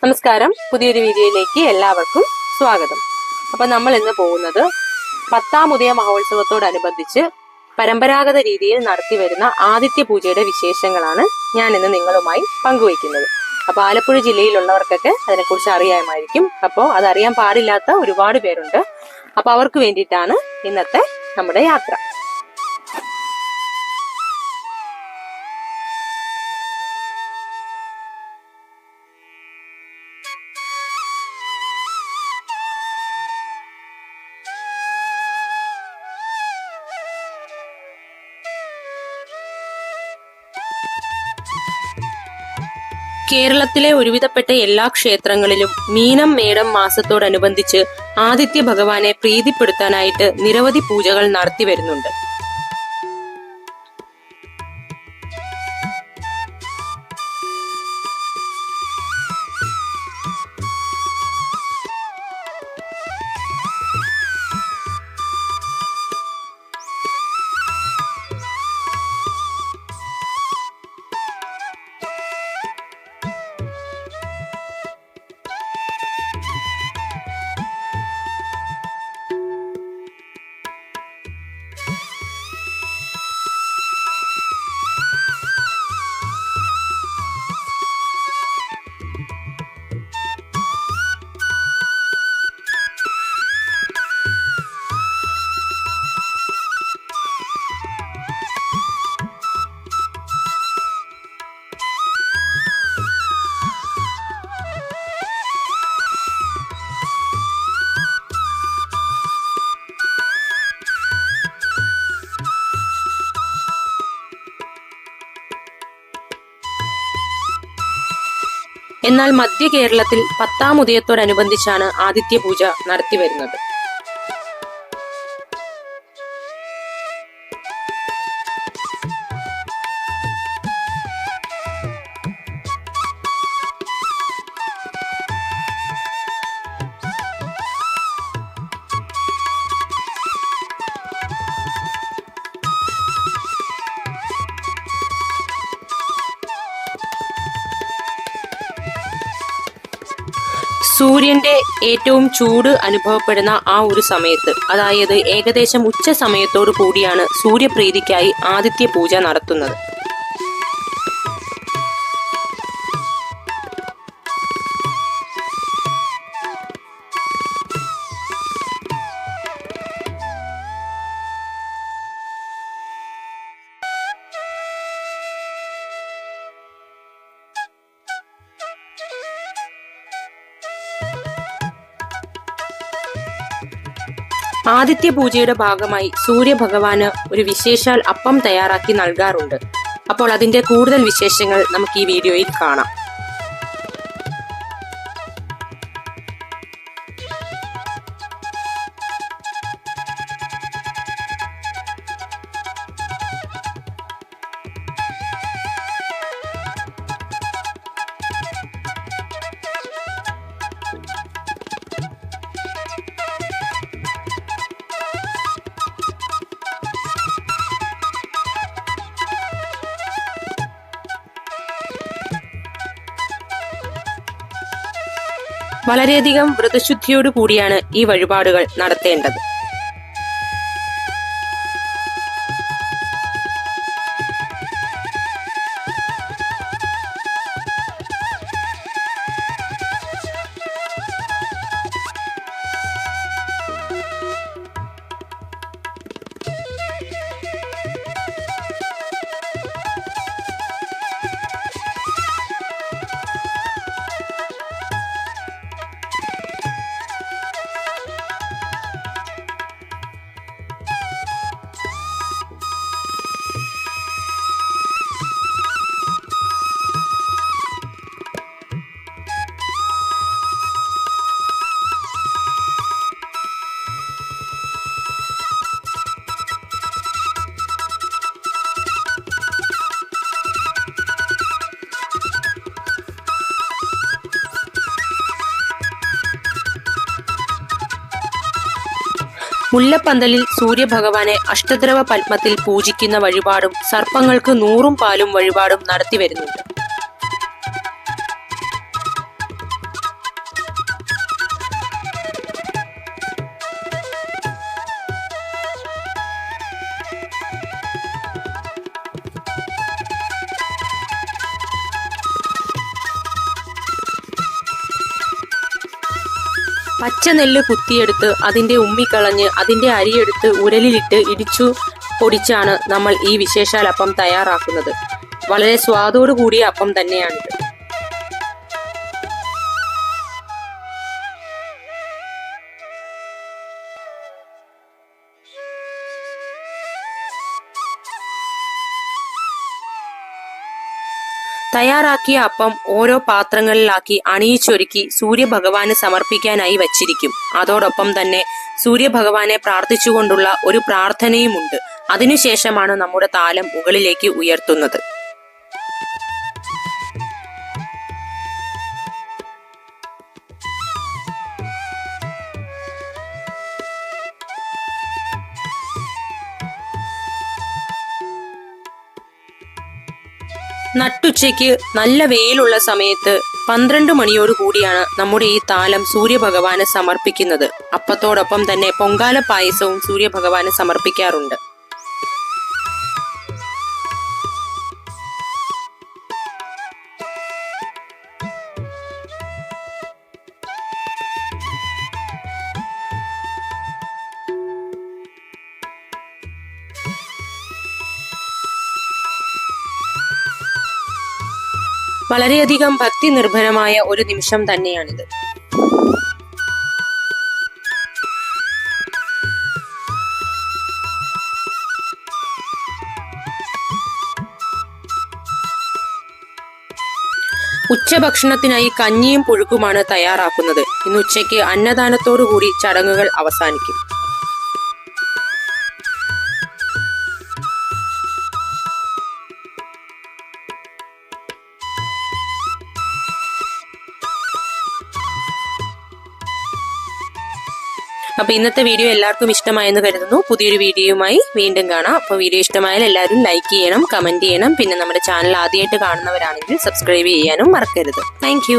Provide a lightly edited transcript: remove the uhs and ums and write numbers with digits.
നമസ്കാരം, പുതിയൊരു വീഡിയോയിലേക്ക് എല്ലാവർക്കും സ്വാഗതം. അപ്പൊ നമ്മൾ ഇന്ന് പോകുന്നത് 10ാം ഉദയ മഹോത്സവത്തോടനുബന്ധിച്ച് പരമ്പരാഗത രീതിയിൽ നടത്തിവരുന്ന ആദിത്യ പൂജയുടെ വിശേഷങ്ങളാണ് ഞാൻ ഇന്ന് നിങ്ങളുമായി പങ്കുവയ്ക്കുന്നത്. അപ്പൊ ആലപ്പുഴ ജില്ലയിലുള്ളവർക്കൊക്കെ അതിനെക്കുറിച്ച് അറിയാമായിരിക്കും. അപ്പോൾ അതറിയാൻ പാടില്ലാത്ത ഒരുപാട് പേരുണ്ട്. അപ്പൊ അവർക്ക് വേണ്ടിയിട്ടാണ് ഇന്നത്തെ നമ്മുടെ യാത്ര. കേരളത്തിലെ ഒരുവിധപ്പെട്ട എല്ലാ ക്ഷേത്രങ്ങളിലും മീനം മേടം മാസത്തോടനുബന്ധിച്ച് ആദിത്യ ഭഗവാനെ പ്രീതിപ്പെടുത്താനായിട്ട് നിരവധി പൂജകൾ നടത്തി വരുന്നുണ്ട്. എന്നാൽ മധ്യ കേരളത്തിൽ 10ാം ഉദയത്തോടനുബന്ധിച്ചാണ് ആദിത്യ പൂജ നടത്തിവരുന്നത്. സൂര്യന്റെ ഏറ്റവും ചൂട് അനുഭവപ്പെടുന്ന ആ ഒരു സമയത്ത്, അതായത് ഏകദേശം ഉച്ച സമയത്തോടു കൂടിയാണ് സൂര്യപ്രീതിക്കായി ആദിത്യ പൂജ നടത്തുന്നത്. ആദിത്യ പൂജയുടെ ഭാഗമായി സൂര്യഭഗവാന് ഒരു വിശേഷാൽ അപ്പം തയ്യാറാക്കി നൽകാറുണ്ട്. അപ്പോൾ അതിന്റെ കൂടുതൽ വിശേഷങ്ങൾ നമുക്ക് ഈ വീഡിയോയിൽ കാണാം. വളരെയധികം വ്രതശുദ്ധിയോടു കൂടിയാണ് ഈ വഴിപാടുകൾ നടത്തേണ്ടത്. മുല്ലപ്പന്തലിൽ സൂര്യഭഗവാനെ അഷ്ടദ്രവ പത്മത്തിൽ പൂജിക്കുന്ന വഴിപാടും സർപ്പങ്ങൾക്ക് 100 പാലും വഴിപാടും നടത്തിവരുന്നുണ്ട്. പച്ചനെല്ല് കുത്തിയെടുത്ത് അതിന്റെ ഉമ്മിക്കളഞ്ഞ് അതിന്റെ അരിയെടുത്ത് ഉരലിലിട്ട് ഇടിച്ചു പൊടിച്ചാണ് നമ്മൾ ഈ വിശേഷാൽ അപ്പം തയ്യാറാക്കുന്നത്. വളരെ സ്വാദോടു കൂടിയ അപ്പം തന്നെയാണിത്. തയ്യാറാക്കിയ അപ്പം ഓരോ പാത്രങ്ങളിലാക്കി അണിയിച്ചൊരുക്കി സൂര്യഭഗവാന് സമർപ്പിക്കാനായി വച്ചിരിക്കും. അതോടൊപ്പം തന്നെ സൂര്യഭഗവാനെ പ്രാർത്ഥിച്ചുകൊണ്ടുള്ള ഒരു പ്രാർത്ഥനയുമുണ്ട്. അതിനുശേഷമാണ് നമ്മുടെ താലം മുകളിലേക്ക് ഉയർത്തുന്നത്. നട്ടുച്ചയ്ക്ക് നല്ല വെയിലുള്ള സമയത്ത് 12 മണിയോട് കൂടിയാണ് നമ്മുടെ ഈ താലം സൂര്യഭഗവാന് സമർപ്പിക്കുന്നത്. അപ്പത്തോടൊപ്പം തന്നെ പൊങ്കാല പായസവും സൂര്യഭഗവാന് സമർപ്പിക്കാറുണ്ട്. വളരെയധികം ഭക്തി നിർഭരമായ ഒരു നിമിഷം തന്നെയാണിത്. ഉച്ചഭക്ഷണത്തിനായി കഞ്ഞിയും പുഴുക്കുമാണ് തയ്യാറാക്കുന്നത്. ഇന്ന് ഉച്ചയ്ക്ക് അന്നദാനത്തോടുകൂടി ചടങ്ങുകൾ അവസാനിക്കും. അപ്പൊ ഇന്നത്തെ വീഡിയോ എല്ലാവർക്കും ഇഷ്ടമായെന്ന് കരുതുന്നു. പുതിയൊരു വീഡിയോയുമായി വീണ്ടും കാണാം. അപ്പോൾ വീഡിയോ ഇഷ്ടമായാൽ എല്ലാവരും ലൈക്ക് ചെയ്യണം, കമന്റ് ചെയ്യണം. പിന്നെ നമ്മുടെ ചാനൽ ആദ്യമായിട്ട് കാണുന്നവരാണെങ്കിൽ സബ്സ്ക്രൈബ് ചെയ്യാനും മറക്കരുത്. താങ്ക്